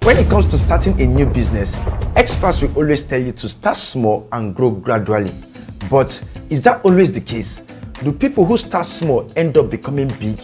When it comes to starting a new business, experts will always tell you to start small and grow gradually. But is that always the case? Do people who start small end up becoming big?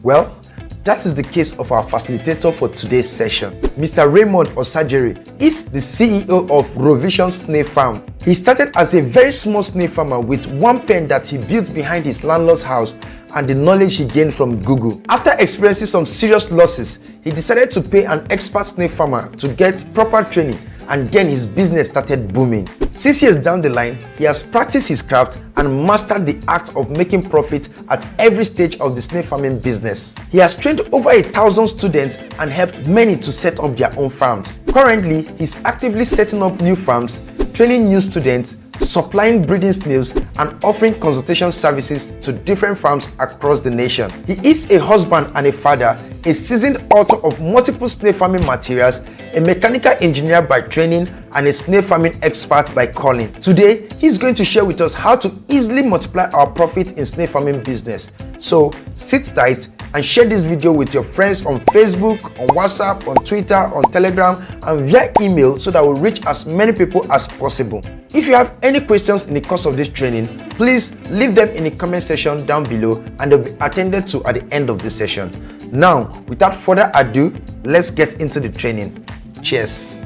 Well, that is the case of our facilitator for today's session. Mr. Raymond Osadjere is the CEO of Roovision Snail Farm. He started as a very small snail farmer with one pen that he built behind his landlord's house and the knowledge he gained from Google. After experiencing some serious losses, he decided to pay an expert snail farmer to get proper training, and then his business started booming. 6 years down the line, he has practiced his craft and mastered the art of making profit at every stage of the snail farming business. He has trained over 1,000 students and helped many to set up their own farms. Currently, he's actively setting up new farms, training new students, supplying breeding snails, and offering consultation services to different farms across the nation. He is a husband and a father, a seasoned author of multiple snail farming materials, a mechanical engineer by training, and a snail farming expert by calling. Today, he's going to share with us how to easily multiply our profit in snail farming business. So sit tight and share this video with your friends on Facebook, on WhatsApp, on Twitter, on Telegram, and via email so that we'll reach as many people as possible. If you have any questions in the course of this training, please leave them in the comment section down below and they'll be attended to at the end of this session. Now, without further ado, let's get into the training. Cheers.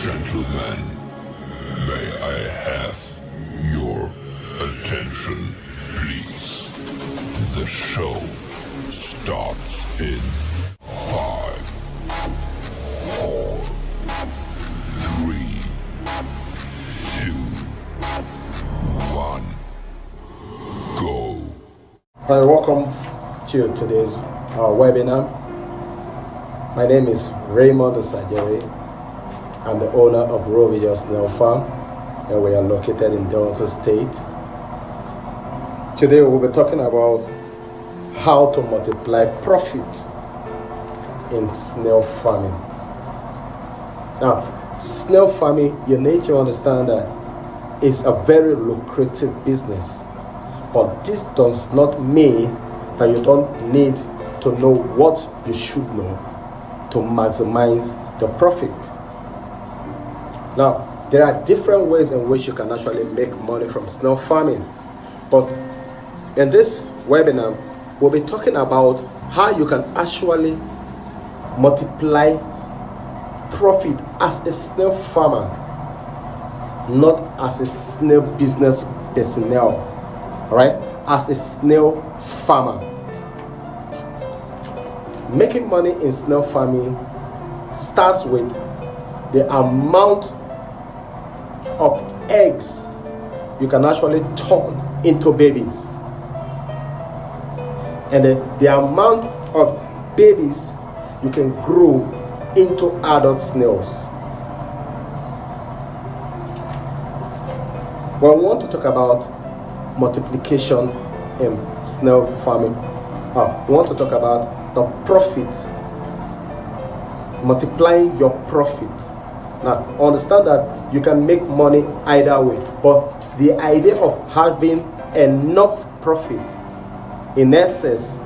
Gentlemen, may I have your attention, please? The show starts in 5, 4, 3, 2, 1, go. Hi, welcome to today's webinar. My name is Raymond Osadjere. I'm the owner of Roovision Snail Farm, and we are located in Delta State. Today we'll be talking about how to multiply profit in snail farming. Now, snail farming, you need to understand that it's a very lucrative business, but this does not mean that you don't need to know what you should know to maximize the profit. Now, there are different ways in which you can actually make money from snail farming, but in this webinar, we'll be talking about how you can actually multiply profit as a snail farmer, not as a snail business personnel, right? As a snail farmer. Making money in snail farming starts with the amount of eggs you can actually turn into babies, and the amount of babies you can grow into adult snails. When we want to talk about multiplication in snail farming, we want to talk about the profit, multiplying your profit. Now, understand that you can make money either way, but the idea of having enough profit in excess,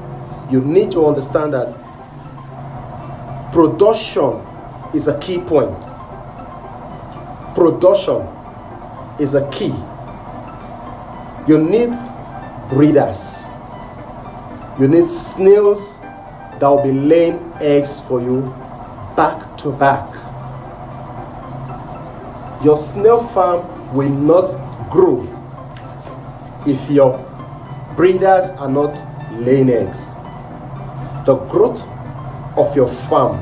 you need to understand that production is a key point. Production is a key. You need breeders. You need snails that will be laying eggs for you back to back. Your snail farm will not grow if your breeders are not laying eggs. The growth of your farm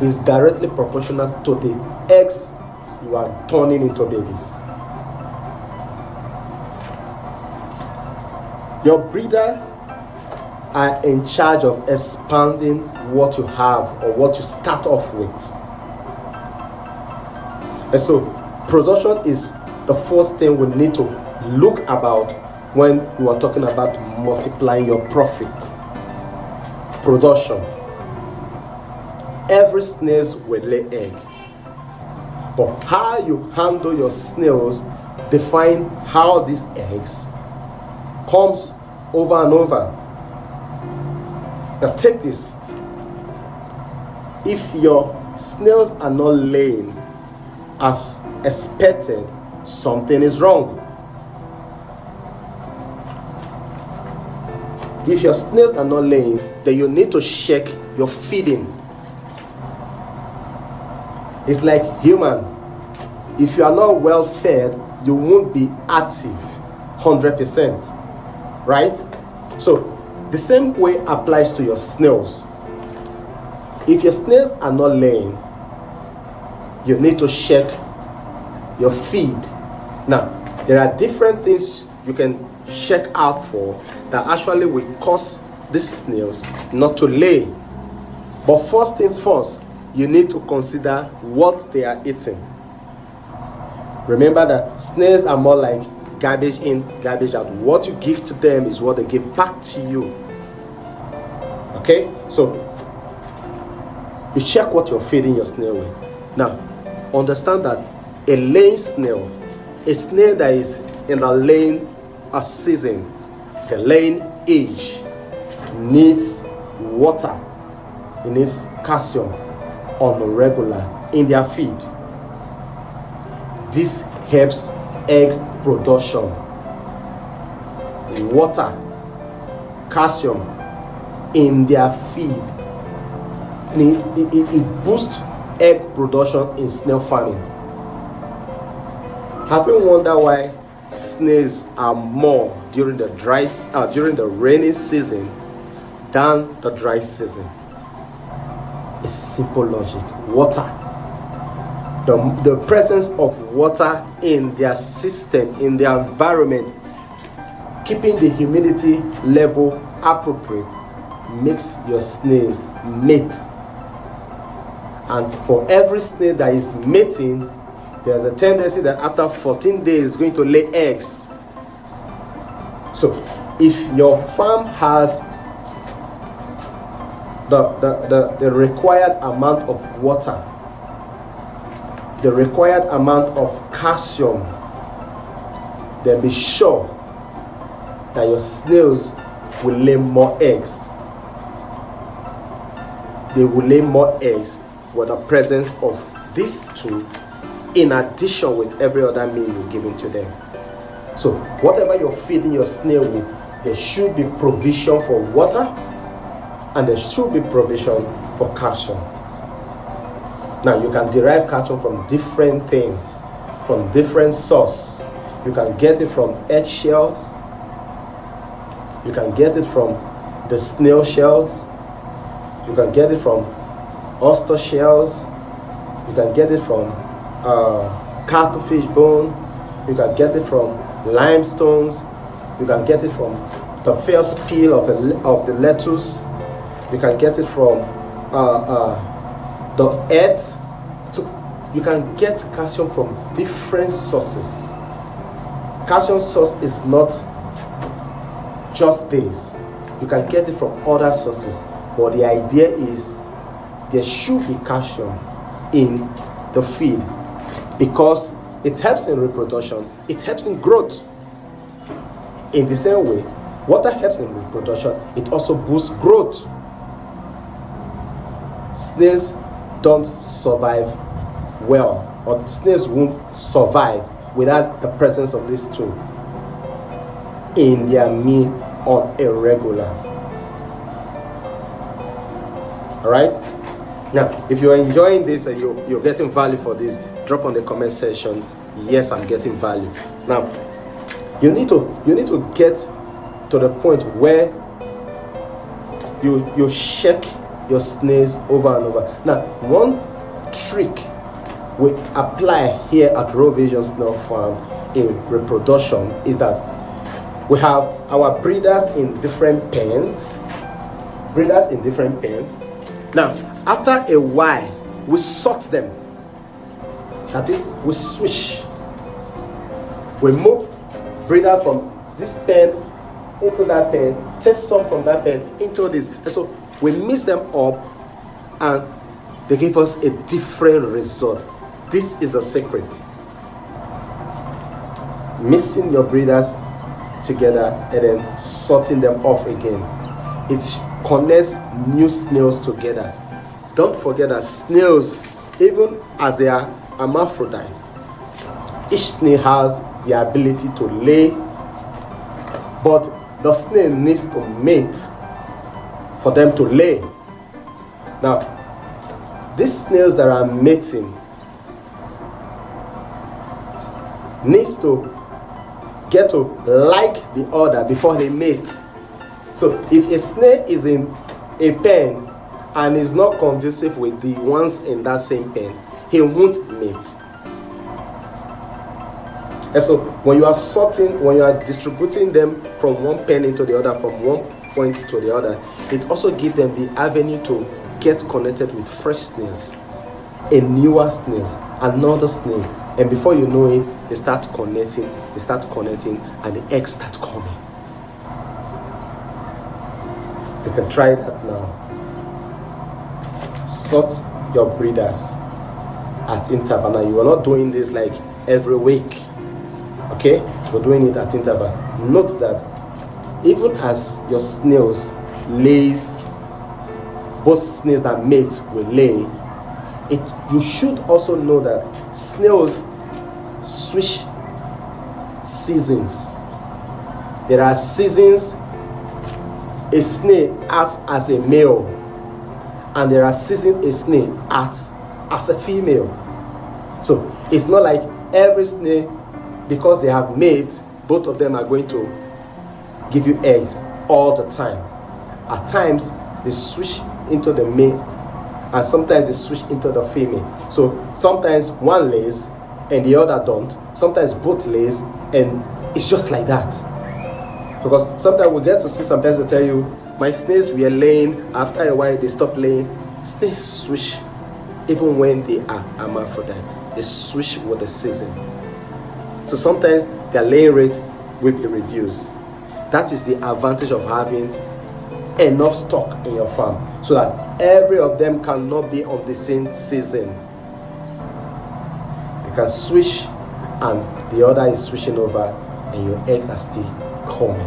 is directly proportional to the eggs you are turning into babies. Your breeders are in charge of expanding what you have or what you start off with. And so production is the first thing we need to look about when you are talking about multiplying your profit. Production. Every snail will lay egg, but how you handle your snails define how these eggs comes over and over. Now take this. If your snails are not laying as expected, something is wrong. If your snails are not laying, then you need to check your feeding. It's like human. If you are not well fed, you won't be active 100%, right? So the same way applies to your snails. If your snails are not laying, you need to check your feed. Now, there are different things you can check out for that actually will cause these snails not to lay. But first things first, you need to consider what they are eating. Remember that snails are more like garbage in, garbage out. What you give to them is what they give back to you. Okay? So, you check what you're feeding your snail with. Now, understand that a laying snail, a snail that is in the laying season, the laying age, needs water, it needs calcium on a regular in their feed. This helps egg production. Water, calcium in their feed, it boosts egg production in snail farming. Have you wondered why snails are more during the rainy season than the dry season? It's simple logic. Water. The presence of water in their system, in their environment, keeping the humidity level appropriate, makes your snails mate. And for every snail that is mating, there's a tendency that after 14 days it's going to lay eggs. So if your farm has the required amount of water, the required amount of calcium, then be sure that your snails will lay more eggs. They will lay more eggs with the presence of these two, in addition with every other meal you're giving to them. So whatever you're feeding your snail with, there should be provision for water and there should be provision for calcium. Now you can derive calcium from different things, from different sources. You can get it from eggshells, you can get it from the snail shells, you can get it from oyster shells, you can get it from cuttlefish bone, you can get it from limestones, you can get it from the first peel of the lettuce, you can get it from the earth. So you can get calcium from different sources. Calcium source is not just this. You can get it from other sources, but the idea is there should be calcium in the feed because it helps in reproduction, it helps in growth. In the same way, water helps in reproduction, it also boosts growth. Snails don't survive well, or snails won't survive without the presence of these two in their meal on a regular. Alright? Now, if you're enjoying this and you're getting value for this, drop on the comment section, yes, I'm getting value. Now, you need to get to the point where you check your snails over and over. Now, one trick we apply here at Roovision Snail Farm in reproduction is that we have our breeders in different pens. Now, after a while, we sort them. That is, we switch. We move breeder from this pen into that pen, test some from that pen into this. And so we mix them up and they give us a different result. This is a secret. mixing your breeders together and then sorting them off again. It connects new snails together. Don't forget that snails, even as they are hermaphrodites, each snail has the ability to lay, but the snail needs to mate for them to lay. Now, these snails that are mating needs to get to like the other before they mate. So if a snail is in a pen and is not conducive with the ones in that same pen, he won't mate. And so when you are sorting, when you are distributing them from one pen into the other, from one point to the other, it also gives them the avenue to get connected with fresh snails, a newer snails, another snails, and before you know it, they start connecting, and the eggs start coming. You can try that now. Sort your breeders at interval. Now, you are not doing this like every week, okay? You're doing it at interval. Note that even as your snails lays, both snails that mate will lay, you should also know that snails switch seasons. There are seasons a snail acts as a male, and there are seasons a snail acts as a female. So it's not like every snail, because they have mate, both of them are going to give you eggs all the time. At times they switch into the male, and sometimes they switch into the female. So sometimes one lays and the other don't. Sometimes both lays, and it's just like that. Because sometimes we get to see some people tell you, my snails were laying, after a while they stop laying. Snails switch even when they are hermaphrodite. They switch with the season. So sometimes their laying rate will be reduced. That is the advantage of having enough stock in your farm, so that every of them cannot be on the same season. They can switch, and the other is switching over, and your eggs are still coming.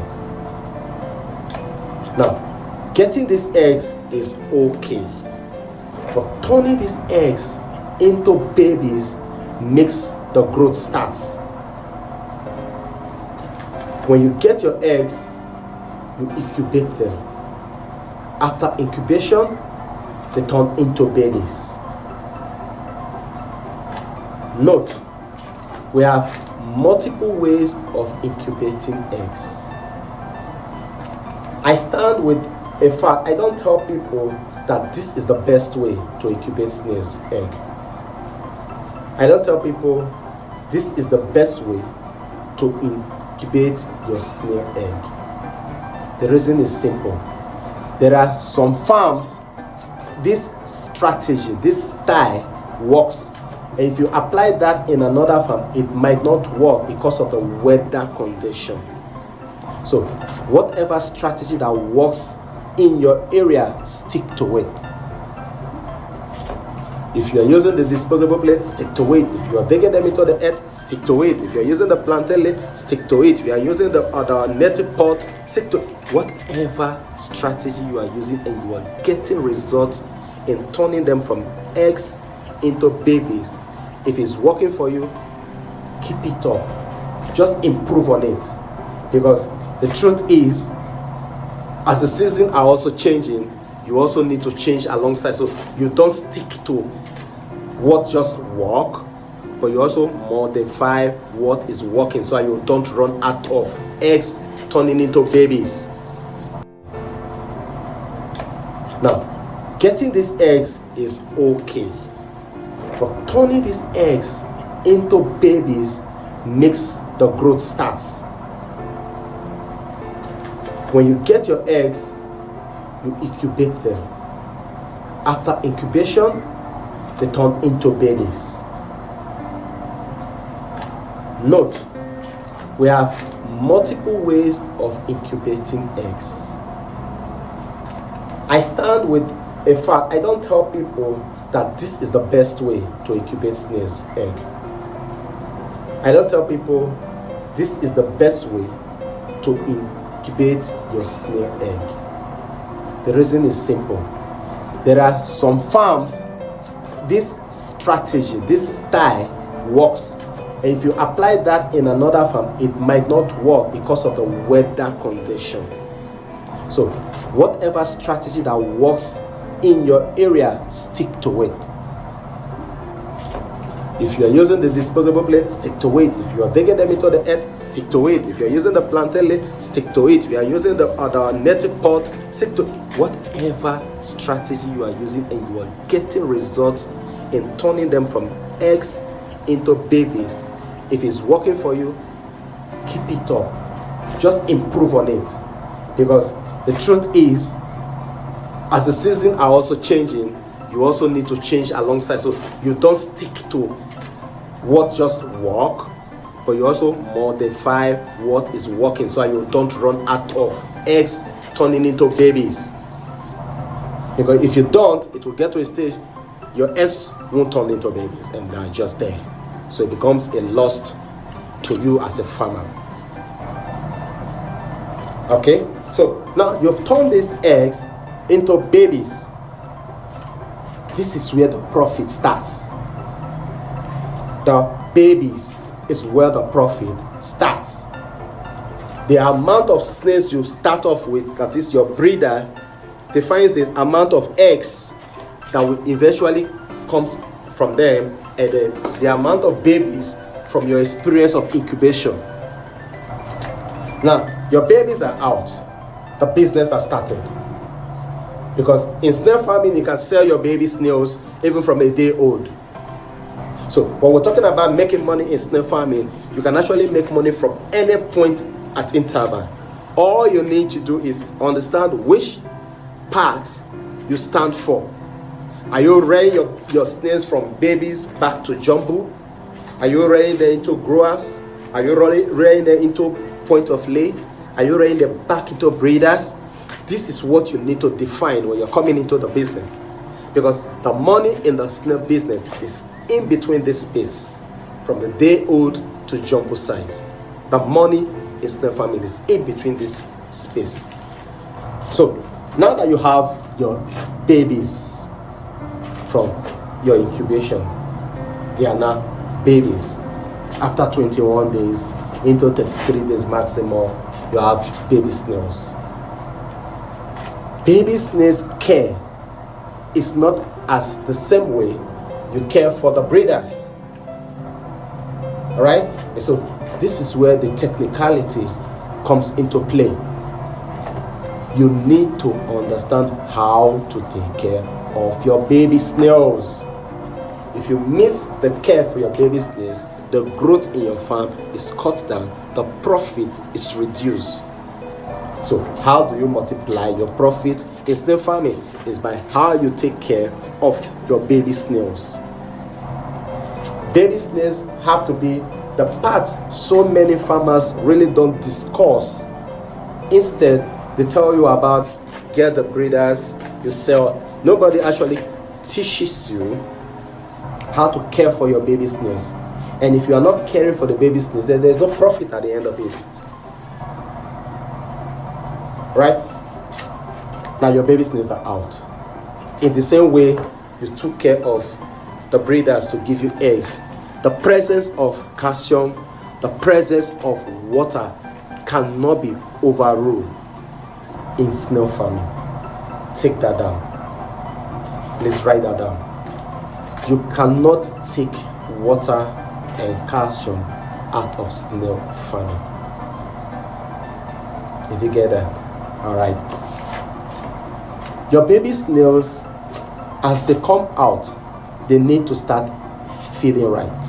Now, getting these eggs is okay, but turning these eggs into babies makes the growth starts. When you get your eggs, you incubate them. After incubation, they turn into babies. Note, we have multiple ways of incubating eggs. I stand with a fact. I don't tell people that this is the best way to incubate snail's egg. I don't tell people this is the best way to incubate your snail egg. The reason is simple. There are some farms, this strategy, this style works. And if you apply that in another farm, it might not work because of the weather condition. So whatever strategy that works in your area, stick to it. If you are using the disposable plate, stick to it. If you are digging them into the earth, stick to it. If you are using the plantain lid, stick to it. If you are using the netted pot, stick to it. Whatever strategy you are using, and you are getting results in turning them from eggs into babies, if it's working for you, keep it up. Just improve on it. Because the truth is, as the seasons are also changing, you also need to change alongside, so you don't stick to what just work, but you also modify what is working, so you don't run out of eggs turning into babies. Now, getting these eggs is okay, but turning these eggs into babies makes the growth starts. When you get your eggs, you incubate them. After incubation, they turn into babies. Note, we have multiple ways of incubating eggs. I stand with a fact. I don't tell people that this is the best way to incubate snail's egg. I don't tell people this is the best way to incubate your snail egg. The reason is simple. There are some farms, this strategy, this style works. And if you apply that in another farm, it might not work because of the weather condition. So whatever strategy that works in your area, stick to it. If you are using the disposable plate, stick to it. If you are digging them into the earth, stick to it. If you are using the plantain leaf, stick to it. If you are using the netted pot, stick to whatever strategy you are using, and you are getting results in turning them from eggs into babies. If it's working for you, keep it up. Just improve on it. Because the truth is, as the seasons are also changing, you also need to change alongside. So you don't stick to what just work, but you also modify what is working so you don't run out of eggs turning into babies. Because if you don't, it will get to a stage your eggs won't turn into babies and they're just there. So it becomes a loss to you as a farmer. Okay, so now you've turned these eggs into babies. This is where the profit starts. The babies is where the profit starts. The amount of snails you start off with, that is your breeder, defines the amount of eggs that will eventually comes from them, and the amount of babies from your experience of incubation. Now, your babies are out. The business has started. Because in snail farming, you can sell your baby snails even from a day old. So when we're talking about making money in snail farming, you can actually make money from any point at interval. All you need to do is understand which part you stand for. Are you rearing your snails from babies back to jumbo? Are you rearing them into growers? Are you rearing them into point of lay? Are you rearing them back into breeders? This is what you need to define when you're coming into the business. Because the money in the snail business is in between this space, from the day old to jumbo size. The money in snail farming is in between this space. So now that you have your babies from your incubation, they are now babies. After 21 days into 33 days maximum, you have baby snails. Baby snails care is not as the same way you care for the breeders. Alright? And so this is where the technicality comes into play. You need to understand how to take care of your baby snails. If you miss the care for your baby snails, the growth in your farm is cut down, the profit is reduced. So how do you multiply your profit in snail farming? Is by how you take care of your baby snails. Baby snails have to be the part so many farmers really don't discuss. Instead, they tell you about get the breeders, you sell. Nobody actually teaches you how to care for your baby snails. And if you are not caring for the baby snails, then there's no profit at the end of it. Right? Now your baby snails are out. In the same way you took care of the breeders to give you eggs, the presence of calcium, the presence of water cannot be overruled in snail farming. Take that down. Please write that down. You cannot take water and calcium out of snail farming. Did you get that? All right. Your baby snails, as they come out, they need to start feeding right.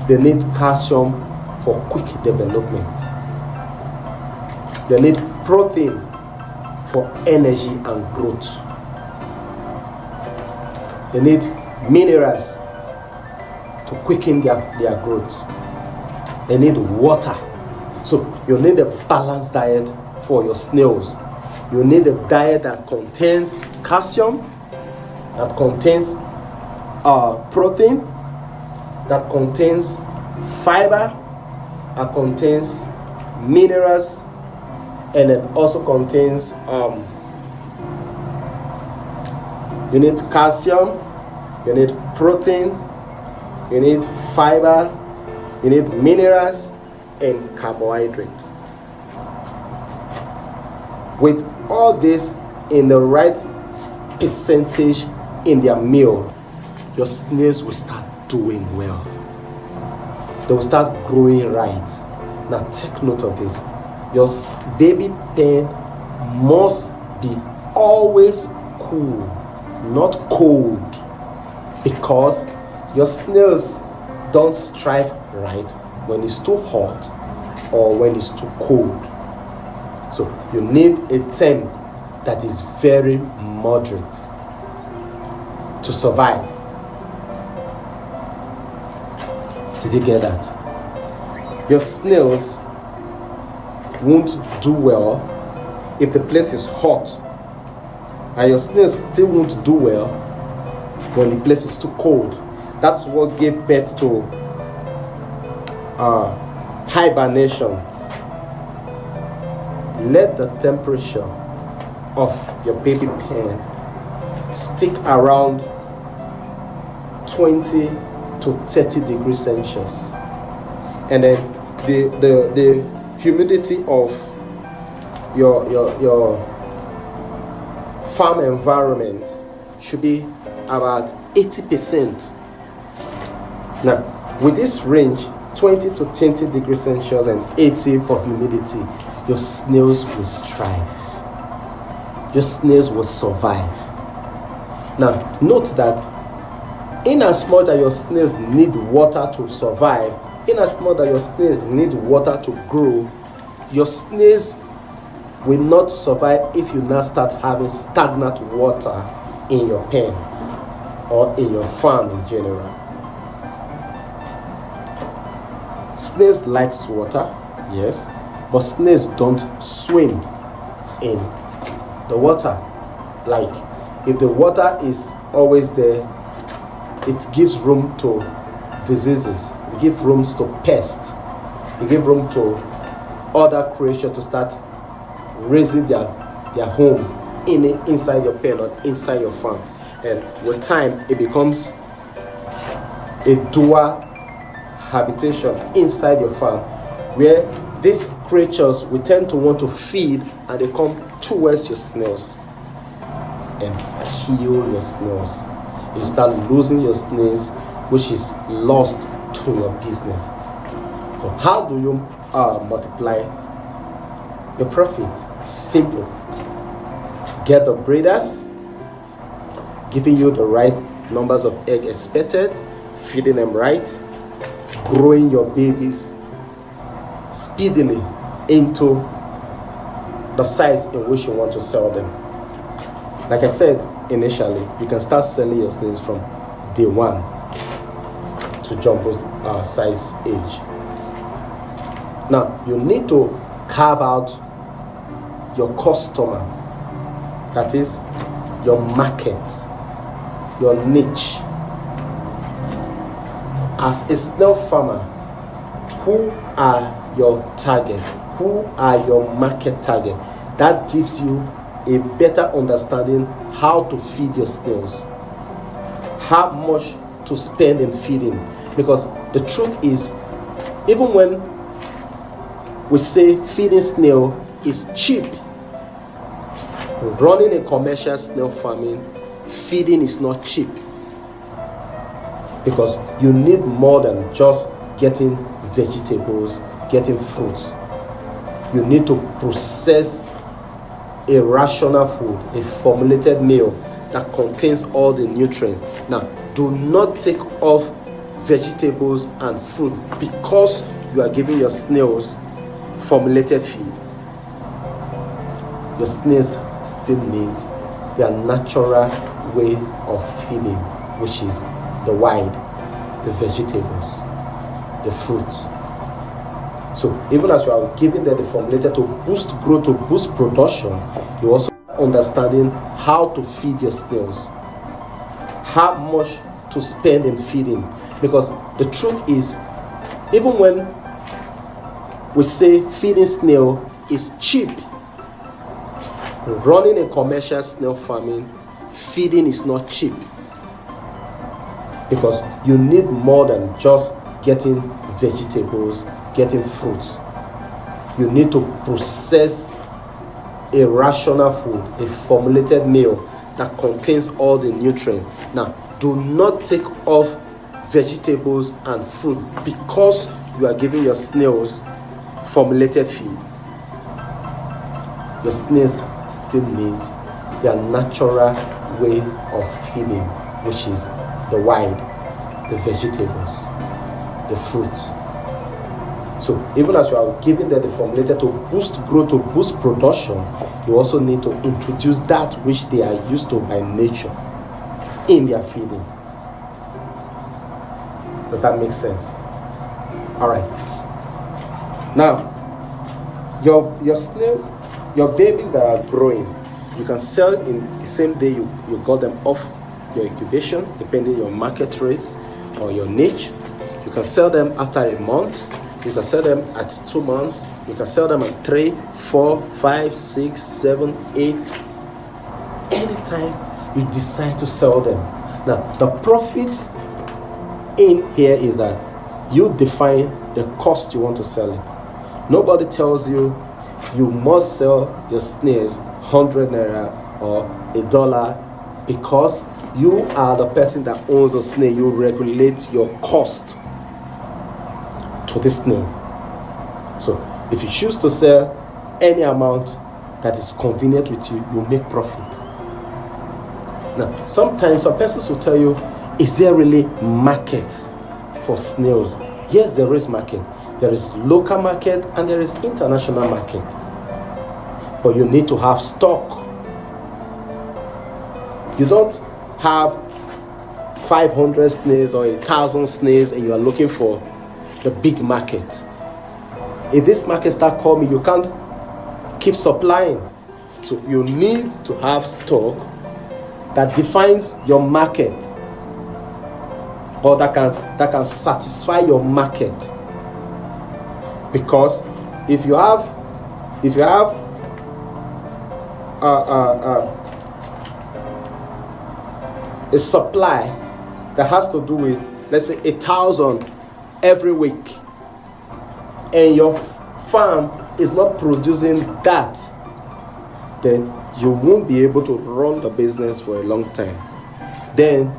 They need calcium for quick development. They need protein for energy and growth. They need minerals to quicken their growth. They need water. So you need a balanced diet for your snails. You need a diet that contains calcium, that contains protein, that contains fiber, contains minerals, and it also contains you need calcium, you need protein, you need fiber, you need minerals and carbohydrates. With all this in the right percentage in their meal, your snails will start doing well. They will start growing right. Now take note of this. Your baby pen must be always cool, not cold, because your snails don't strive right when it's too hot or when it's too cold. So you need a temp that is very moderate to survive. Did you get that? Your snails won't do well if the place is hot, and your snails still won't do well when the place is too cold. That's what gave birth to hibernation. Let the temperature of your baby pen stick around 20 to 30 degrees Celsius, and then the humidity of your farm environment should be about 80%. Now, with this range, 20 to 20 degrees Celsius and 80 for humidity, your snails will strive. Your snails will survive. Now, note that in as much as your snails need water to survive, in as much as your snails need water to grow, your snails will not survive if you now start having stagnant water in your pen or in your farm in general. Snails likes water, yes, but snails don't swim in the water. Like, if the water is always there, it gives room to diseases, it gives room to pests, it gives room to other creatures to start raising their home inside your pen or inside your farm. And with time, it becomes a dual habitation inside your farm, where these creatures will tend to want to feed, and they come towards your snails and kill your snails. You start losing your snails, which is lost to your business. So how do you multiply your profit? Simple. Get the breeders giving you the right numbers of eggs expected, feeding them right, growing your babies speedily into the size in which you want to sell them. Like I said initially, you can start selling your snails from day one to jumbo size age. Now, you need to carve out your customer, that is your market, your niche. As a snail farmer, who are your target? Who are your market target? That gives you a better understanding how to feed your snails, how much to spend in feeding. Because the truth is, even when we say feeding snail is cheap, running a commercial snail farming, feeding is not cheap, because you need more than just getting vegetables, getting fruits. You need to process a rational food, a formulated meal that contains all the nutrients. Now, do not take off vegetables and fruit because you are giving your snails formulated feed. Your snails still needs their natural way of feeding, which is the wild, the vegetables, the fruits. So even as you are giving them the formulated to boost growth, to boost production, you also understanding how to feed your snails, how much to spend in feeding. Because the truth is, even when we say feeding snail is cheap. Running a commercial snail farming, feeding is not cheap, because you need more than just getting vegetables, getting fruits. You need to process a rational food, a formulated meal that contains all the nutrients. Now, do not take off vegetables and fruit because you are giving your snails formulated feed. Your snails still needs their natural way of feeding, which is the wild, the vegetables, the fruit. So even as you are giving them the formulated to boost growth, to boost production, you also need to introduce that which they are used to by nature in their feeding. Does that make sense? All right. Now, your snails, your babies that are growing, you can sell in the same day you got them off your incubation, depending on your market rates or your niche. You can sell them after a month. You can sell them at 2 months. You can sell them at 3, 4, 5, 6, 7, 8. Anytime you decide to sell them. Now, the profit in here is that you define the cost you want to sell it. Nobody tells you you must sell your snails 100 naira or $1 because you are the person that owns the snail. You regulate your cost to the snail. So if you choose to sell any amount that is convenient with you, you make profit. Now, sometimes some persons will tell you, is there really market for snails? Yes, there is market. There is local market and there is international market. But you need to have stock. You don't have 500 snails or 1,000 snails and you are looking for the big market. If this market start coming, you can't keep supplying. So you need to have stock that defines your market, or that can satisfy your market. Because if you have a supply that has to do with, let's say, 1,000 every week, and your farm is not producing that, then you won't be able to run the business for a long time. Then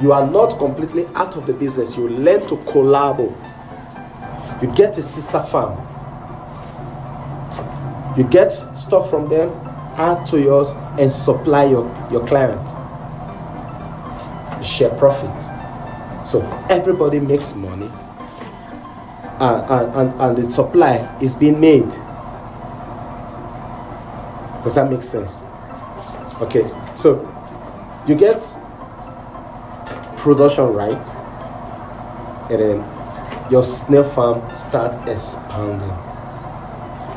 you are not completely out of the business. You learn to collabo. You get a sister farm. You get stock from them, add to yours, and supply your client. You share profit. So everybody makes money, and the supply is being made. Does that make sense? Okay, so you get production right, and then your snail farm start expanding.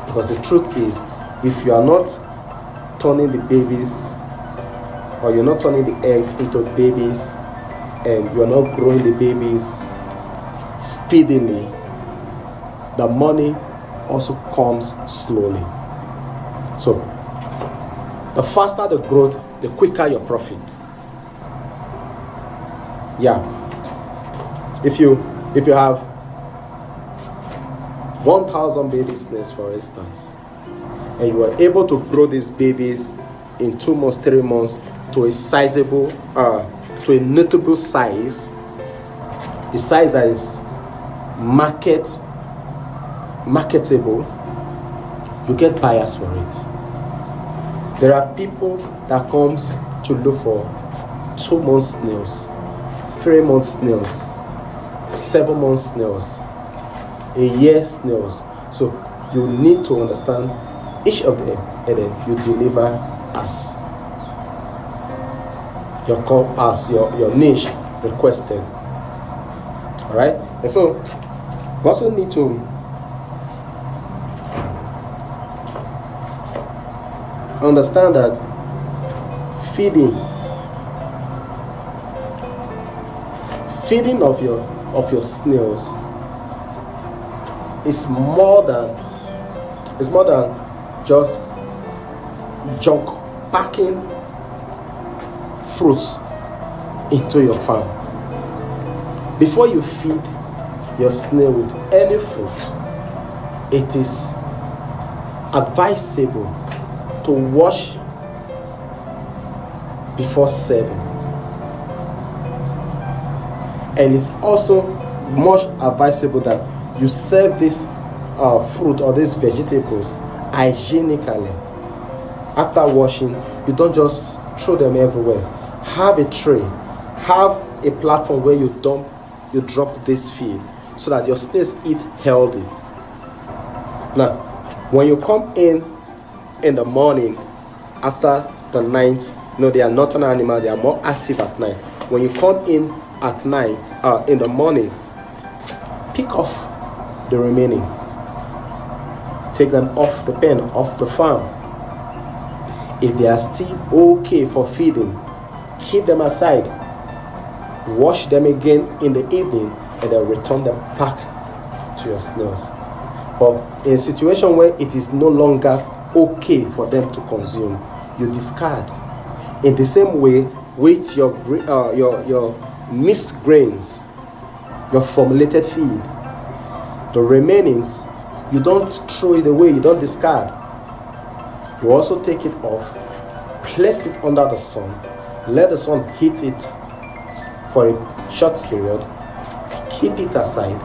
Because the truth is, if you are not turning the babies, or you're not turning the eggs into babies, and you're not growing the babies speedily, the money also comes slowly. So the faster the growth, the quicker your profit. Yeah. If you have 1,000 baby snails, for instance, and you are able to grow these babies in 2 months, 3 months to a sizable, to a notable size, a size that is marketable, you get buyers for it. There are people that comes to look for 2 month snails, 3 month snails, 7 month snails, a year snails. So you need to understand each of them, and then you deliver as your niche requested. All right, and so you also need to understand that feeding of your snails is more than just junk packing fruits into your farm. Before you feed your snail with any fruit, it is advisable to wash before serving. And it's also much advisable that you serve this fruit or these vegetables hygienically. After washing, you don't just throw them everywhere. Have a tray, have a platform where you drop this feed so that your snails eat healthy. Now, when you come in the morning after the night, they are not an animal, they are more active at night. When you come in at night, in the morning, pick off the remaining. Take them off the pen, off the farm. If they are still okay for feeding, keep them aside. Wash them again in the evening and then return them back to your snails. But in a situation where it is no longer okay for them to consume, you discard. In the same way with your mixed grains, your formulated feed, the remainings, you don't throw it away, you don't discard. You also take it off, place it under the sun, let the sun heat it for a short period, keep it aside.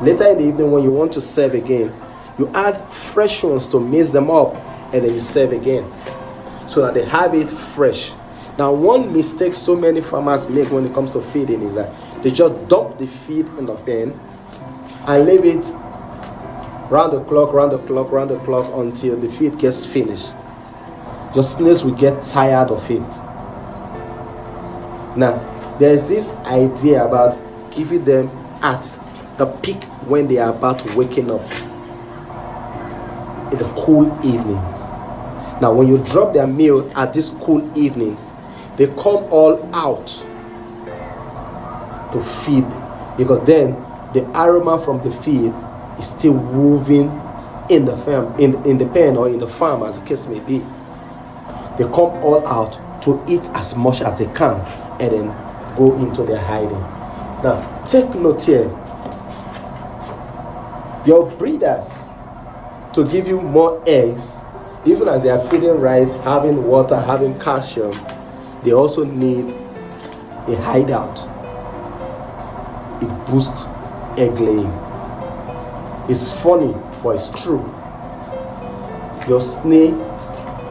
Later in the evening when you want to serve again, you add fresh ones to mix them up and then you serve again so that they have it fresh. Now, one mistake so many farmers make when it comes to feeding is that they just dump the feed in the pen and leave it round the clock until the feed gets finished. Your snails will get tired of it. Now, there's this idea about giving them at the peak when they are about waking up in the cool evenings. Now, when you drop their meal at these cool evenings, they come all out to feed, because then the aroma from the feed is still moving in the farm, in the pen or in the farm, as the case may be. They come all out to eat as much as they can and then go into their hiding. Now, take note here. Your breeders, to give you more eggs, even as they are feeding right, having water, having calcium, they also need a hideout. It boosts egg laying. It's funny, but it's true. Your snail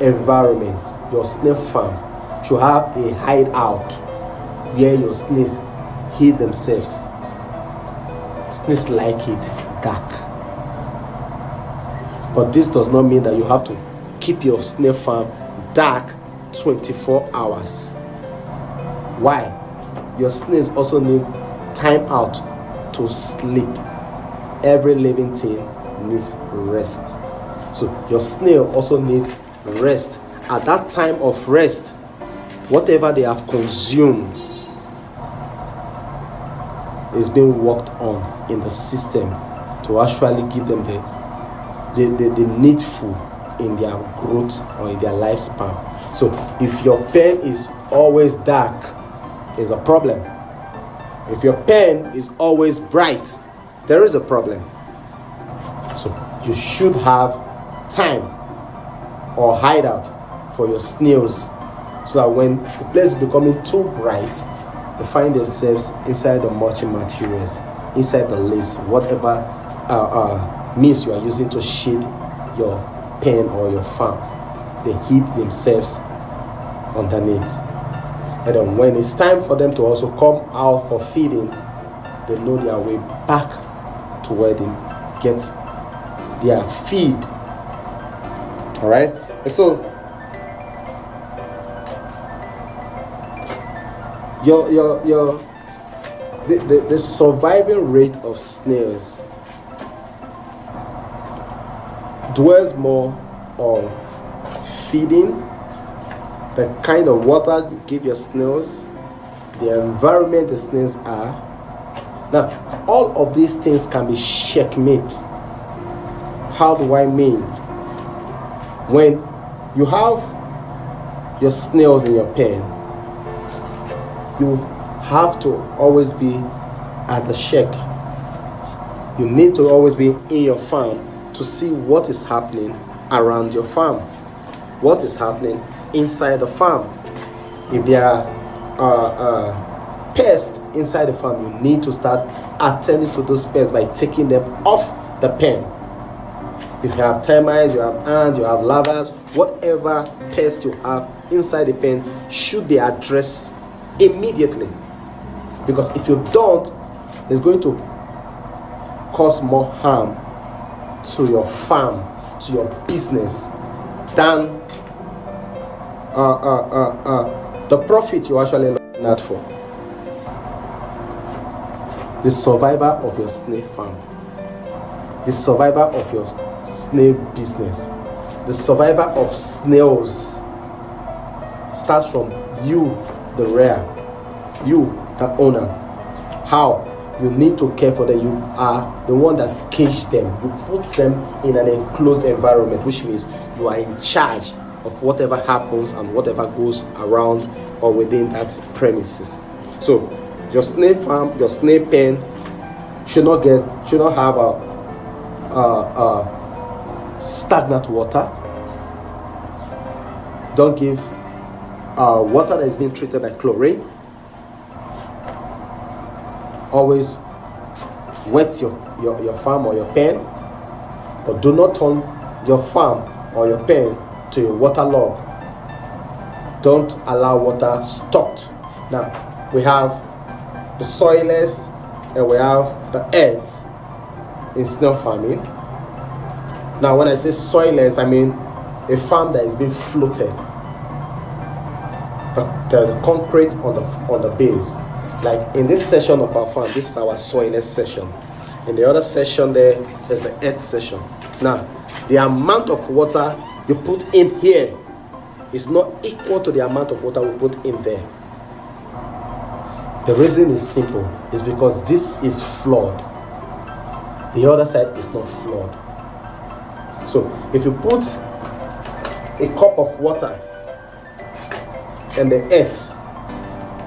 environment, your snail farm should have a hideout where your snails hid themselves. Snails like it dark. But this does not mean that you have to keep your snail farm dark 24 hours. Why? Your snails also need time out to sleep. Every living thing needs rest. So your snail also need rest. At that time of rest, whatever they have consumed is being worked on in the system to actually give them the needful in their growth or in their lifespan. So if your pen is always dark, there's a problem. If your pen is always bright, there is a problem. So you should have time or hideout for your snails, so that when the place is becoming too bright, they find themselves inside the mulching materials, inside the leaves, whatever means you are using to shade your pen or your farm. They hid themselves underneath. And then when it's time for them to also come out for feeding, they know their way back to where they get their feed. All right? And so the surviving rate of snails dwells more on feeding, the kind of water you give your snails, the environment the snails are. Now, all of these things can be checkmate How do I mean? When you have your snails in your pen, you have to always be at the check. You need to always be in your farm to see what is happening around your farm, what is happening inside the farm. If there are pests inside the farm, you need to start attending to those pests by taking them off the pen. If you have termites, you have ants, you have larvas, whatever pest you have inside the pen should be addressed immediately. Because if you don't, it's going to cause more harm to your farm, to your business, than the profit you're actually looking at for. The survivor of your snail farm, the survivor of your snail business, the survivor of snails starts from you, the rearer, you, the owner. How? You need to care for them. You are the one that cage them. You put them in an enclosed environment, which means you are in charge of whatever happens and whatever goes around or within that premises. So your snail farm, your snail pen should not have a stagnant water. Don't give water that is being treated by chlorine. Always wet your farm or your pen, but do not turn your farm or your pen to a waterlog. Don't allow water stocked. Now we have the soilless and we have the earth in snail farming. Now when I say soilless, I mean a farm that is being floated. There's concrete on the base. Like in this section of our farm, this is our soilless section. In the other section there's the earth section. Now, the amount of water you put in here is not equal to the amount of water we put in there. The reason is simple. It's because this is flawed. The other side is not flawed. So, if you put a cup of water in the earth,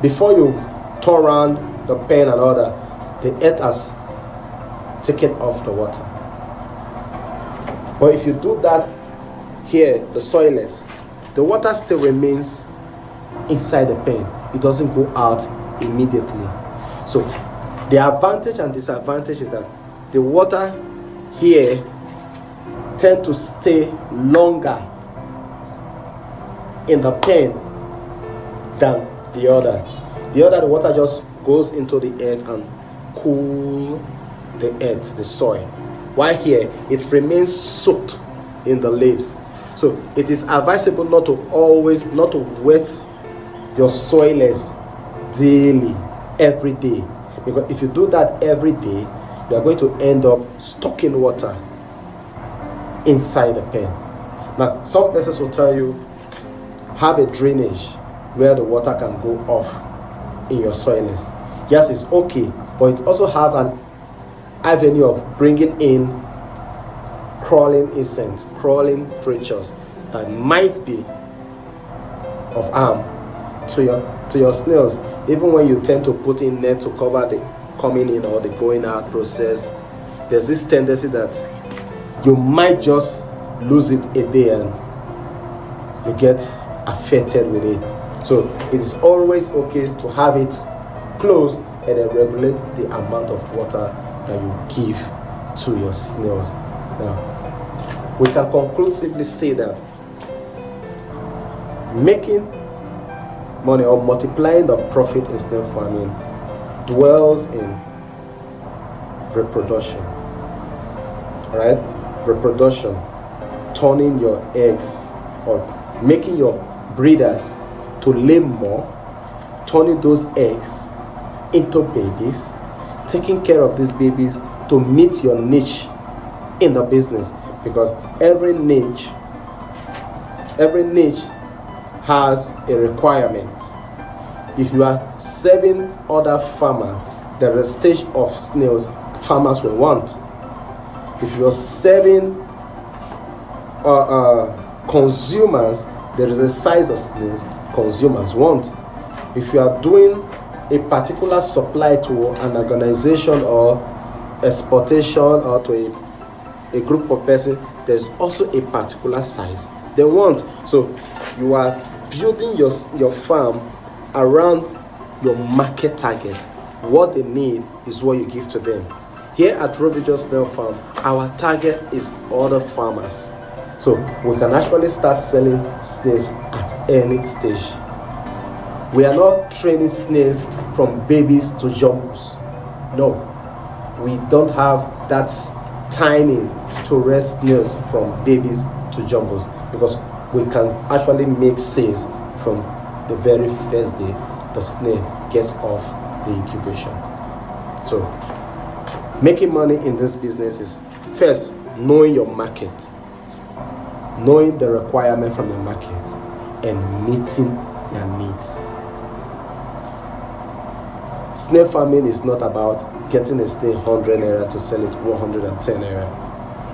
before you turn around the pen and all that, the earth has taken off the water. But if you do that here, the soilless, the water still remains inside the pen. It doesn't go out immediately. So the advantage and disadvantage is that the water here tend to stay longer in the pen than the other. The water just goes into the earth and cool the earth, the soil. While here, it remains soaked in the leaves. So it is advisable not to wet your soilless daily, every day. Because if you do that every day, you are going to end up stocking water inside the pen. Now, some places will tell you, have a drainage where the water can go off in your soilless. Yes, it's okay, but it also have an avenue of bringing in crawling insects, crawling creatures that might be of harm to your snails. Even when you tend to put in net to cover the coming in or the going out process, there's this tendency that you might just lose it a day and you get affected with it. So it is always okay to have it closed and then regulate the amount of water that you give to your snails. Now, we can conclusively say that making money or multiplying the profit in snail farming dwells in reproduction. Right? Reproduction, turning your eggs or making your breeders to lay more, turning those eggs into babies, taking care of these babies to meet your niche in the business. Because every niche has a requirement. If you are serving other farmers, there is a stage of snails farmers will want. If you are serving consumers, there is a size of snails consumers want. If you are doing a particular supply to an organization or exportation or to a group of persons, there's also a particular size they want. So you are building your farm around your market target. What they need is what you give to them. Here at Roovision Snail Farm, our target is other farmers. So we can actually start selling snails at any stage. We are not training snails from babies to jumbos. No, we don't have that timing to raise snails from babies to jumbos, because we can actually make sales from the very first day the snail gets off the incubation. So making money in this business is first knowing your market, knowing the requirement from the market, and meeting their needs. Snail farming is not about getting a snail 100 naira to sell it 110 naira.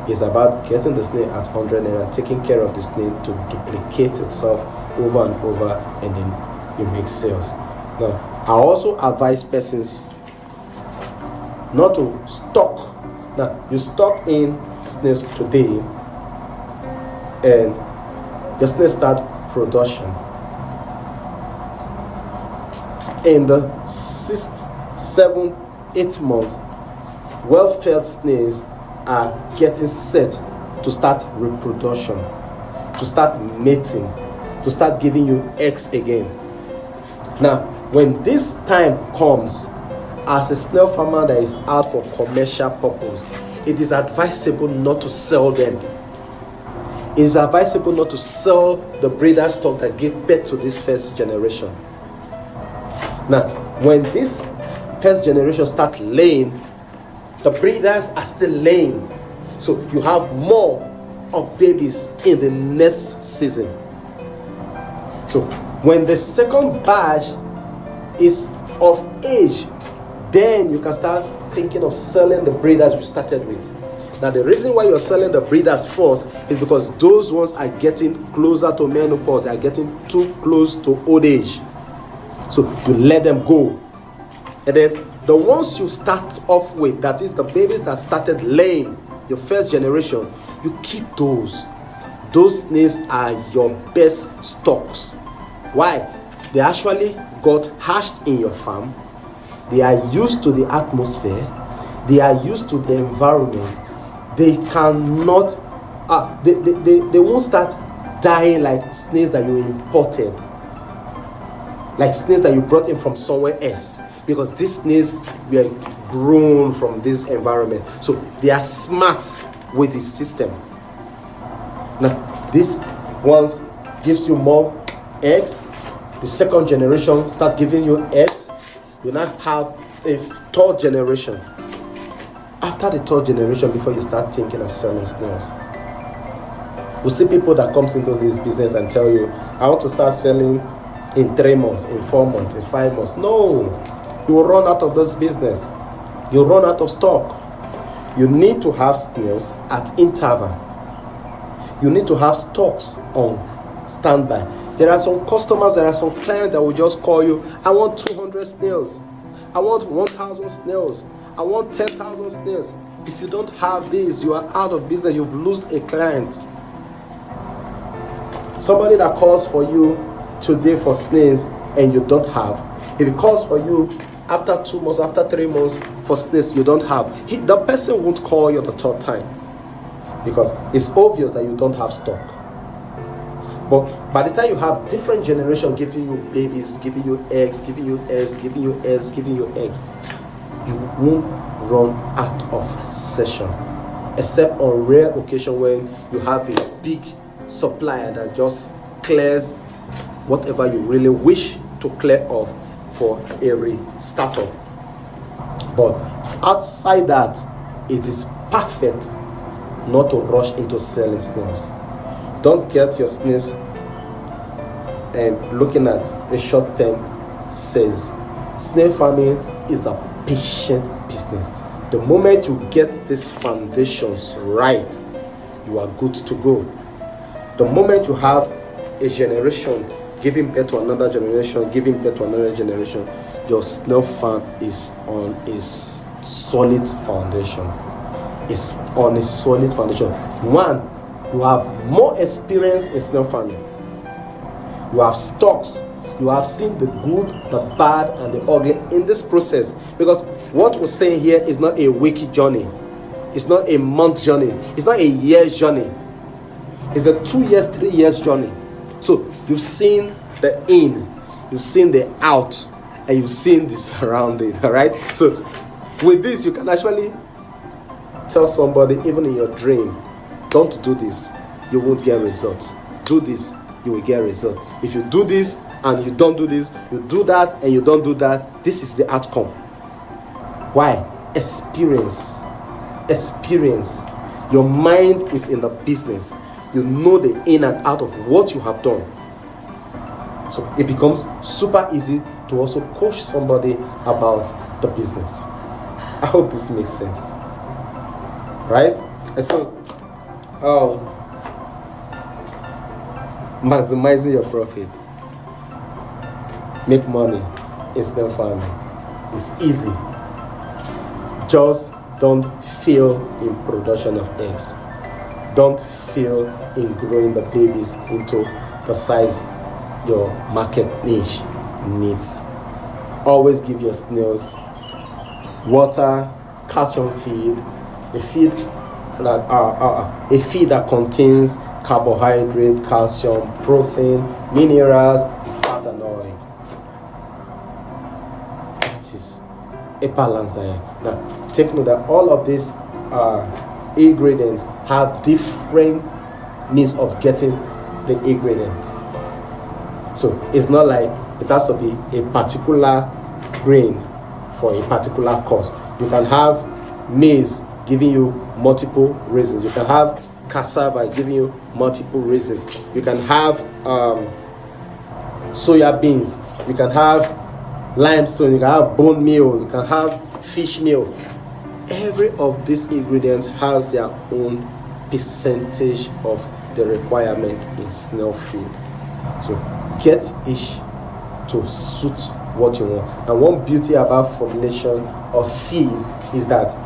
It's about getting the snail at 100 naira, taking care of the snail to duplicate itself over and over, and then you make sales. Now, I also advise persons not to stock. Now, you stock in snails today, and the snails start production. In the 6th, 7th, 8th month, well-fed snails are getting set to start reproduction, to start mating, to start giving you eggs again. Now, when this time comes, as a snail farmer that is out for commercial purpose, it is advisable not to sell them. It is advisable not to sell the breeder stock that gave birth to this first generation. Now, when this first generation start laying, the breeders are still laying. So you have more of babies in the next season. So when the second batch is of age, then you can start thinking of selling the breeders you started with. Now, the reason why you're selling the breeders first is because those ones are getting closer to menopause. They are getting too close to old age. So you let them go. And then the ones you start off with, that is the babies that started laying, your first generation, you keep those. Those snails are your best stocks. Why? They actually got hatched in your farm. They are used to the atmosphere. They are used to the environment. They cannot, they won't start dying like snails that you imported, like snails that you brought in from somewhere else, because these snails were grown from this environment. So they are smart with the system. Now, these ones gives you more eggs. The second generation start giving you eggs. You now have a third generation. After the third generation, before you start thinking of selling snails, we see people that comes into this business and tell you, I want to start selling in 3 months, in 4 months, in 5 months. No, you will run out of this business. You'll run out of stock. You need to have snails at interval. You need to have stocks on standby. There are some customers, there are some clients that will just call you, I want 200 snails. I want 1,000 snails. I want 10,000 snails. If you don't have this, you are out of business. You've lost a client. Somebody that calls for you today for snails and you don't have, if he calls for you after 2 months, after 3 months for snails you don't have, the person won't call you the third time, because it's obvious that you don't have stock. But by the time you have different generations giving you babies, giving you eggs, giving you eggs, giving you eggs, giving you eggs, you won't run out of session, except on rare occasion when you have a big supplier that just clears whatever you really wish to clear off for every startup. But outside that, it is perfect not to rush into selling snails. Don't get your snails and looking at a short-term sales. Snail farming is a patient business. The moment you get these foundations right, you are good to go. The moment you have a generation giving birth to another generation, giving birth to another generation, your snail farm is on a solid foundation. It's on a solid foundation. One, you have more experience in snail farming. You have stocks. You have seen the good, the bad, and the ugly in this process. Because what we're saying here is not a week journey. It's not a month journey. It's not a year journey. It's a 2 years, 3 years journey. So you've seen the in, you've seen the out, and you've seen the surrounding. All right. So with this, you can actually tell somebody, even in your dream, don't do this, you won't get results. Do this, you will get results. If you do this and you don't do this, you do that and you don't do that, this is the outcome. Why? Experience. Your mind is in the business. You know the in and out of what you have done. So it becomes super easy to also coach somebody about the business. I hope this makes sense. Right? And so, maximizing your profit. Make money in snail farming. It's easy. Just don't fail in production of eggs. Don't fail in growing the babies into the size your market niche needs. Always give your snails water, calcium feed, a feed that contains carbohydrate, calcium, protein, minerals, fat, and oil. That is a balanced diet. Now, take note that all of these ingredients have different means of getting the ingredient. So it's not like it has to be a particular grain for a particular cause. You can have maize giving you multiple reasons. You can have cassava giving you multiple reasons. You can have soya beans. You can have limestone. You can have bone meal. You can have fish meal. Every of these ingredients has their own percentage of the requirement in snail feed. So get each to suit what you want. And one beauty about formulation of feed is that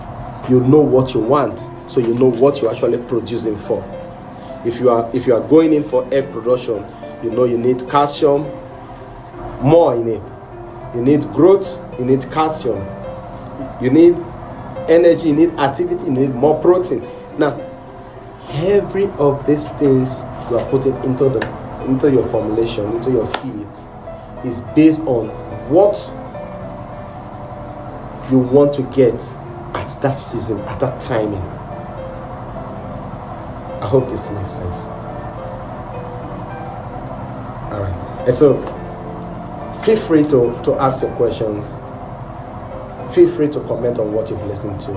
you know what you want, so you know what you're actually producing for. If you are going in for egg production, you know you need calcium more in it. You need growth, you need calcium. You need energy, you need activity, you need more protein. Now, every of these things you are putting into your formulation, into your feed, is based on what you want to get at that season, at that timing. I hope this makes sense. All right. And so, feel free to ask your questions. Feel free to comment on what you've listened to,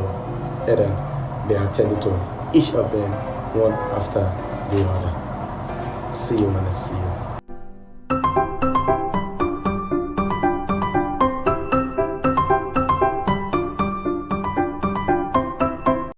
and then be attended to each of them one after the other. See you when I see you.